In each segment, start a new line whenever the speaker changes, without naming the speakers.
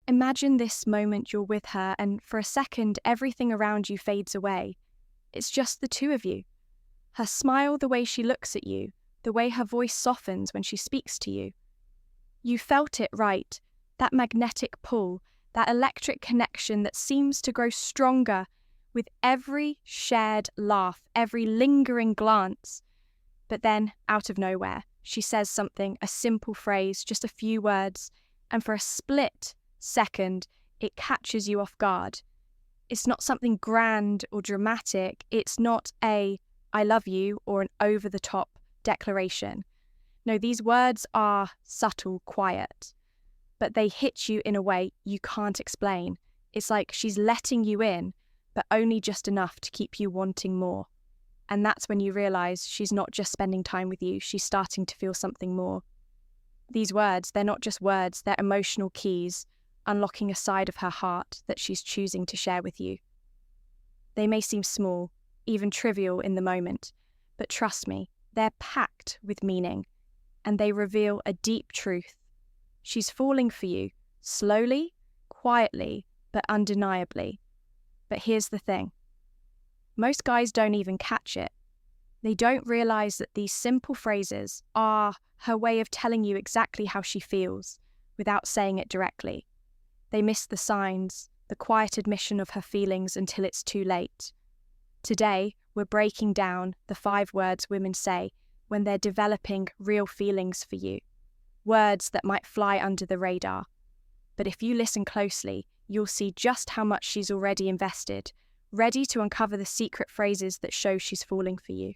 Imagine this moment you're with her, and for a second, everything around you fades away. It's just the two of you. Her smile, the way she looks at you, the way her voice softens when she speaks to you. You felt it, right? That magnetic pull, that electric connection that seems to grow stronger with every shared laugh, every lingering glance. But then, out of nowhere, she says something, a simple phrase, just a few words, and for a split second, it catches you off guard. It's not something grand or dramatic. It's not a "I love you" or an over-the-top declaration. No, these words are subtle, quiet, but they hit you in a way you can't explain. It's like she's letting you in, but only just enough to keep you wanting more. And that's when you realize she's not just spending time with you, she's starting to feel something more. These words, they're not just words, they're emotional keys, unlocking a side of her heart that she's choosing to share with you. They may seem small, even trivial in the moment, but trust me, they're packed with meaning, and they reveal a deep truth. She's falling for you, slowly, quietly, but undeniably. But here's the thing. Most guys don't even catch it. They don't realize that these simple phrases are her way of telling you exactly how she feels, without saying it directly. They miss the signs, the quiet admission of her feelings until it's too late. Today, we're breaking down the 5 words women say when they're developing real feelings for you. Words that might fly under the radar. But if you listen closely, you'll see just how much she's already invested, ready to uncover the secret phrases that show she's falling for you.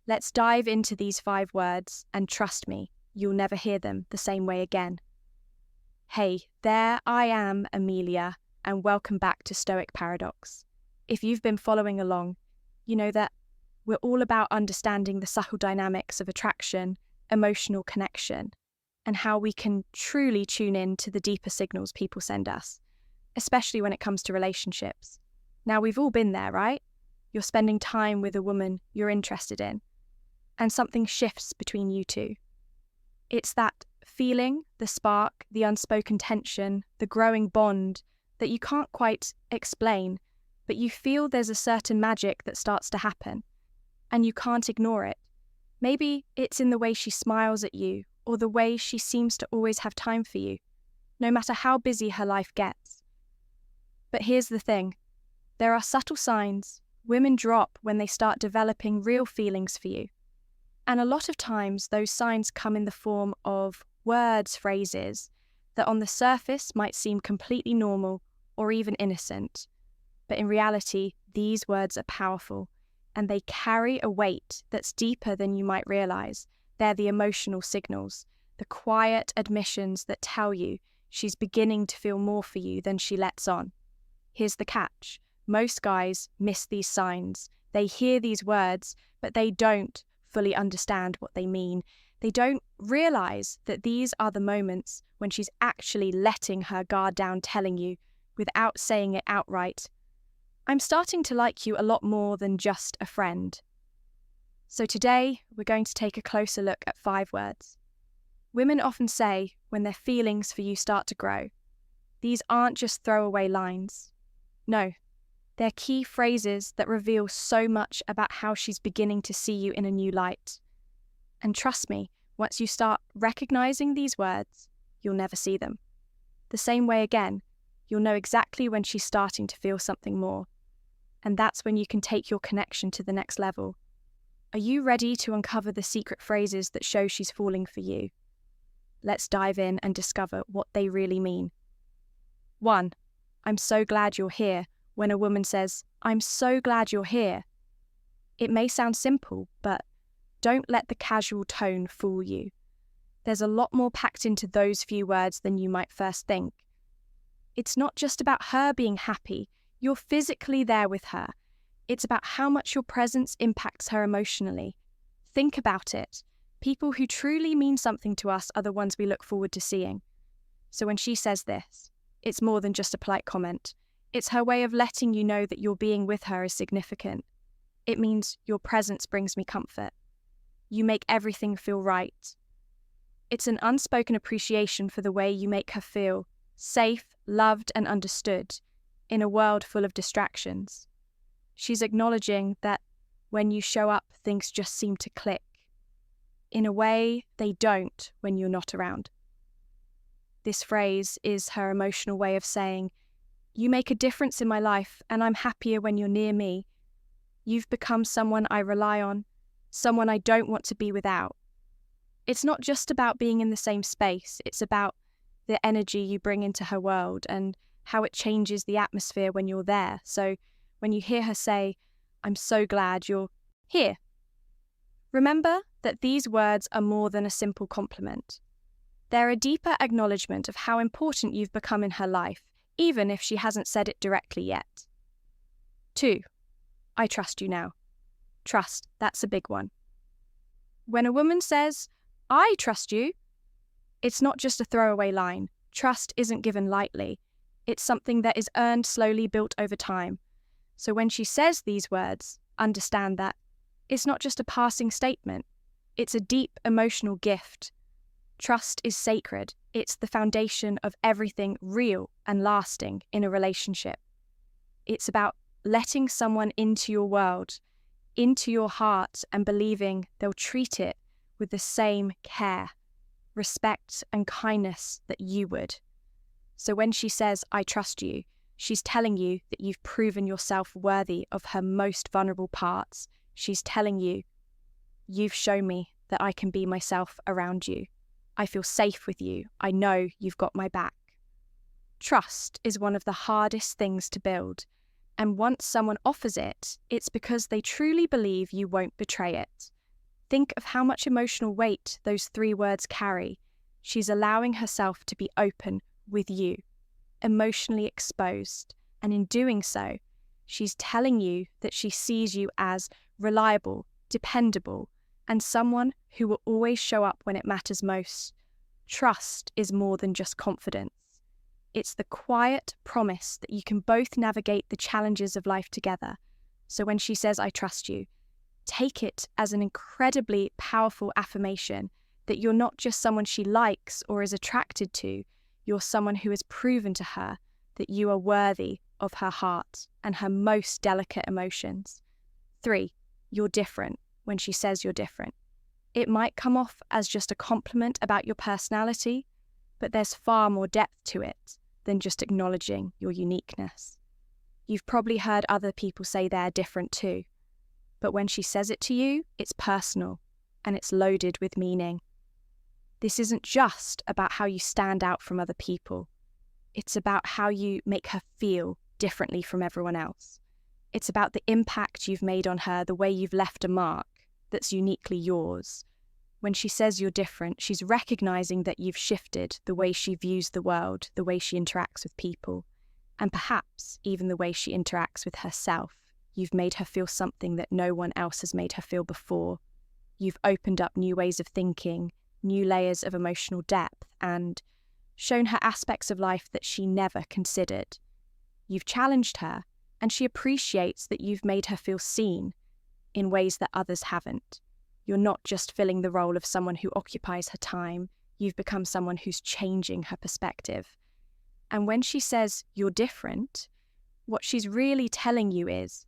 Let's dive into these 5 words, and trust me, you'll never hear them the same way again. Hey, there I am, Amelia, and welcome back to Stoic Paradox. If you've been following along, you know that we're all about understanding the subtle dynamics of attraction, emotional connection, and how we can truly tune in to the deeper signals people send us, especially when it comes to relationships. Now, we've all been there, right? You're spending time with a woman you're interested in, and something shifts between you two. It's that feeling, the spark, the unspoken tension, the growing bond that you can't quite explain, but you feel there's a certain magic that starts to happen, and you can't ignore it. Maybe it's in the way she smiles at you, or the way she seems to always have time for you, no matter how busy her life gets. But here's the thing. There are subtle signs women drop when they start developing real feelings for you. And a lot of times those signs come in the form of words, phrases that on the surface might seem completely normal or even innocent. But in reality, these words are powerful, and they carry a weight that's deeper than you might realize. They're the emotional signals, the quiet admissions that tell you she's beginning to feel more for you than she lets on. Here's the catch. Most guys miss these signs. They hear these words, but they don't fully understand what they mean. They don't realize that these are the moments when she's actually letting her guard down, telling you, without saying it outright, I'm starting to like you a lot more than just a friend. So today, we're going to take a closer look at 5 words. Women often say when their feelings for you start to grow, these aren't just throwaway lines. No, they're key phrases that reveal so much about how she's beginning to see you in a new light. And trust me, once you start recognizing these words, you'll never see them. The same way again, you'll know exactly when she's starting to feel something more. And that's when you can take your connection to the next level. Are you ready to uncover the secret phrases that show she's falling for you? Let's dive in and discover what they really mean. 1. I'm so glad you're here. When a woman says, I'm so glad you're here. It may sound simple, but don't let the casual tone fool you. There's a lot more packed into those few words than you might first think. It's not just about her being happy. You're physically there with her. It's about how much your presence impacts her emotionally. Think about it. People who truly mean something to us are the ones we look forward to seeing. So when she says this, it's more than just a polite comment. It's her way of letting you know that your being with her is significant. It means your presence brings me comfort. You make everything feel right. It's an unspoken appreciation for the way you make her feel, safe, loved, and understood in a world full of distractions. She's acknowledging that when you show up, things just seem to click. In a way, they don't when you're not around. This phrase is her emotional way of saying, "You make a difference in my life, and I'm happier when you're near me. You've become someone I rely on, someone I don't want to be without." It's not just about being in the same space, it's about the energy you bring into her world and how it changes the atmosphere when you're there. So when you hear her say, "I'm so glad you're here," remember that these words are more than a simple compliment. They're a deeper acknowledgement of how important you've become in her life, even if she hasn't said it directly yet. 2. I trust you now. Trust, that's a big one. When a woman says, "I trust you," it's not just a throwaway line. Trust isn't given lightly. It's something that is earned slowly, built over time. So when she says these words, understand that it's not just a passing statement. It's a deep emotional gift. Trust is sacred. It's the foundation of everything real and lasting in a relationship. It's about letting someone into your world, into your heart, and believing they'll treat it with the same care, respect, and kindness that you would. So when she says, "I trust you," she's telling you that you've proven yourself worthy of her most vulnerable parts. She's telling you, "You've shown me that I can be myself around you. I feel safe with you. I know you've got my back." Trust is one of the hardest things to build, and once someone offers it, it's because they truly believe you won't betray it. Think of how much emotional weight those 3 words carry. She's allowing herself to be open with you, emotionally exposed, and in doing so, she's telling you that she sees you as reliable, dependable, and someone who will always show up when it matters most. Trust is more than just confidence. It's the quiet promise that you can both navigate the challenges of life together. So when she says, "I trust you," take it as an incredibly powerful affirmation that you're not just someone she likes or is attracted to, you're someone who has proven to her that you are worthy of her heart and her most delicate emotions. 3, you're different. When she says you're different, it might come off as just a compliment about your personality, but there's far more depth to it than just acknowledging your uniqueness. You've probably heard other people say they're different too, but when she says it to you, it's personal and it's loaded with meaning. This isn't just about how you stand out from other people. It's about how you make her feel differently from everyone else. It's about the impact you've made on her, the way you've left a mark that's uniquely yours. When she says you're different, she's recognizing that you've shifted the way she views the world, the way she interacts with people, and perhaps even the way she interacts with herself. You've made her feel something that no one else has made her feel before. You've opened up new ways of thinking, new layers of emotional depth, and shown her aspects of life that she never considered. You've challenged her, and she appreciates that you've made her feel seen in ways that others haven't. You're not just filling the role of someone who occupies her time, you've become someone who's changing her perspective. And when she says you're different, what she's really telling you is,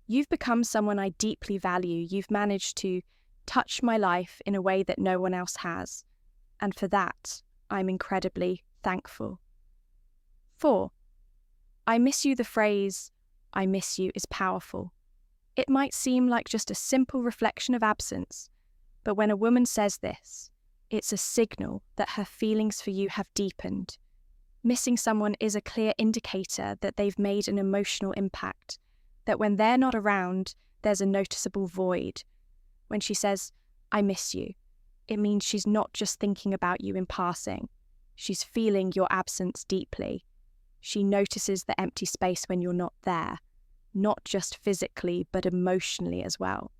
you've become someone I deeply value. You've managed to touch my life in a way that no one else has. And for that, I'm incredibly thankful. 4. I miss you. The phrase, "I miss you," is powerful. It might seem like just a simple reflection of absence, but when a woman says this, it's a signal that her feelings for you have deepened. Missing someone is a clear indicator that they've made an emotional impact, that when they're not around, there's a noticeable void. When she says, "I miss you," it means she's not just thinking about you in passing. She's feeling your absence deeply. She notices the empty space when you're not there, not just physically, but emotionally as well.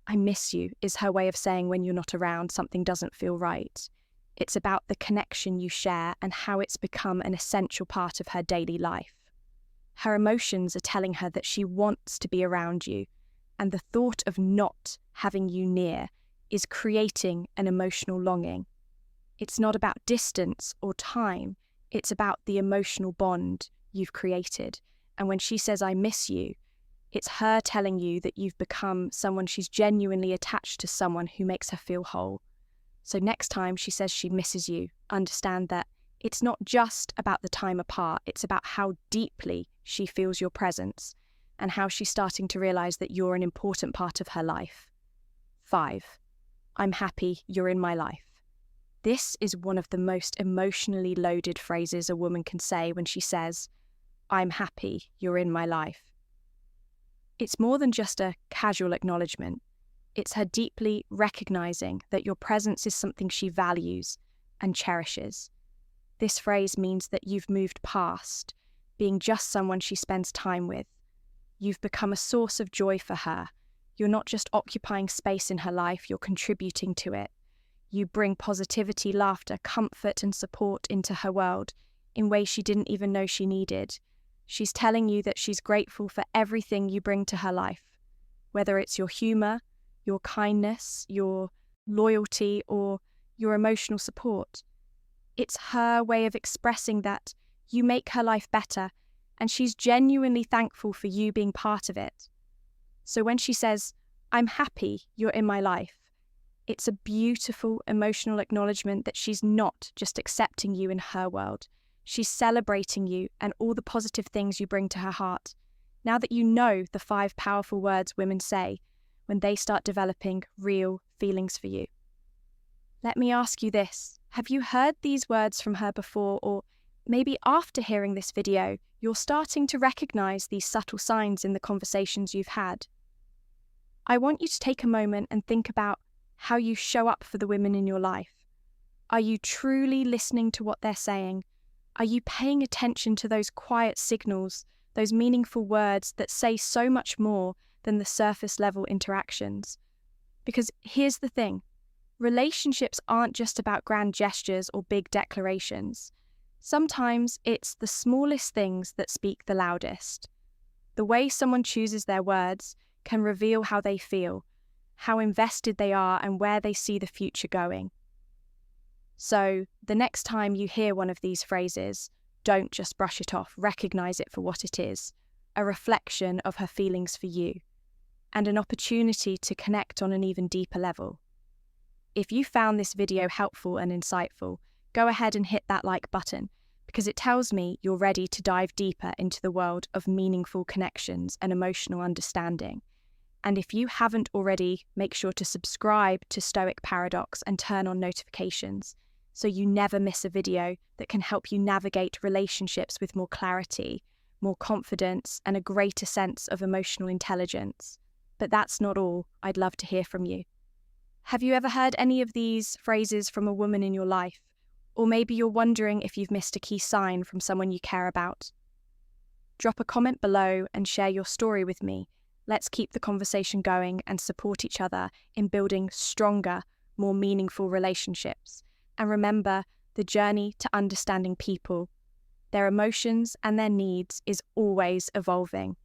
"I miss you" is her way of saying when you're not around, something doesn't feel right. It's about the connection you share and how it's become an essential part of her daily life. Her emotions are telling her that she wants to be around you, and the thought of not having you near is creating an emotional longing. It's not about distance or time, It's about the emotional bond you've created. And when she says, I miss you, it's her telling you that you've become someone she's genuinely attached to, someone who makes her feel whole. So next time she says she misses you, understand that it's not just about the time apart, it's about how deeply she feels your presence and how she's starting to realize that you're an important part of her life. 5. I'm happy you're in my life. This is one of the most emotionally loaded phrases a woman can say when she says, I'm happy you're in my life. It's more than just a casual acknowledgement. It's her deeply recognizing that your presence is something she values and cherishes. This phrase means that you've moved past being just someone she spends time with. You've become a source of joy for her. You're not just occupying space in her life, you're contributing to it. You bring positivity, laughter, comfort, and support into her world in ways she didn't even know she needed. She's telling you that she's grateful for everything you bring to her life, whether it's your humor, your kindness, your loyalty, or your emotional support. It's her way of expressing that you make her life better, and she's genuinely thankful for you being part of it. So when she says, I'm happy you're in my life, it's a beautiful emotional acknowledgement that she's not just accepting you in her world. She's celebrating you and all the positive things you bring to her heart. Now that you know the 5 powerful words women say when they start developing real feelings for you. Let me ask you this. Have you heard these words from her before, or maybe after hearing this video, you're starting to recognize these subtle signs in the conversations you've had? I want you to take a moment and think about how you show up for the women in your life. Are you truly listening to what they're saying? Are you paying attention to those quiet signals, those meaningful words that say so much more than the surface level interactions? Because here's the thing, relationships aren't just about grand gestures or big declarations. Sometimes it's the smallest things that speak the loudest. The way someone chooses their words can reveal how they feel, how invested they are, and where they see the future going. So, the next time you hear one of these phrases, don't just brush it off, recognize it for what it is, a reflection of her feelings for you, and an opportunity to connect on an even deeper level. If you found this video helpful and insightful, go ahead and hit that like button, because it tells me you're ready to dive deeper into the world of meaningful connections and emotional understanding. And if you haven't already, make sure to subscribe to Stoic Paradox and turn on notifications so you never miss a video that can help you navigate relationships with more clarity, more confidence, and a greater sense of emotional intelligence. But that's not all. I'd love to hear from you. Have you ever heard any of these phrases from a woman in your life? Or maybe you're wondering if you've missed a key sign from someone you care about. Drop a comment below and share your story with me. Let's keep the conversation going and support each other in building stronger, more meaningful relationships. And remember, the journey to understanding people, their emotions and their needs is always evolving.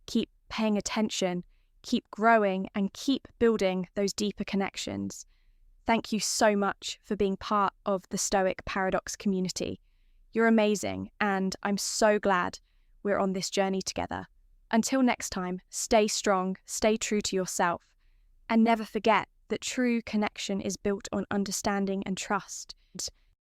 Keep paying attention, keep growing, and keep building those deeper connections. Thank you so much for being part of the Stoic Paradox community. You're amazing, and I'm so glad we're on this journey together. Until next time, stay strong, stay true to yourself, and never forget that true connection is built on understanding and trust.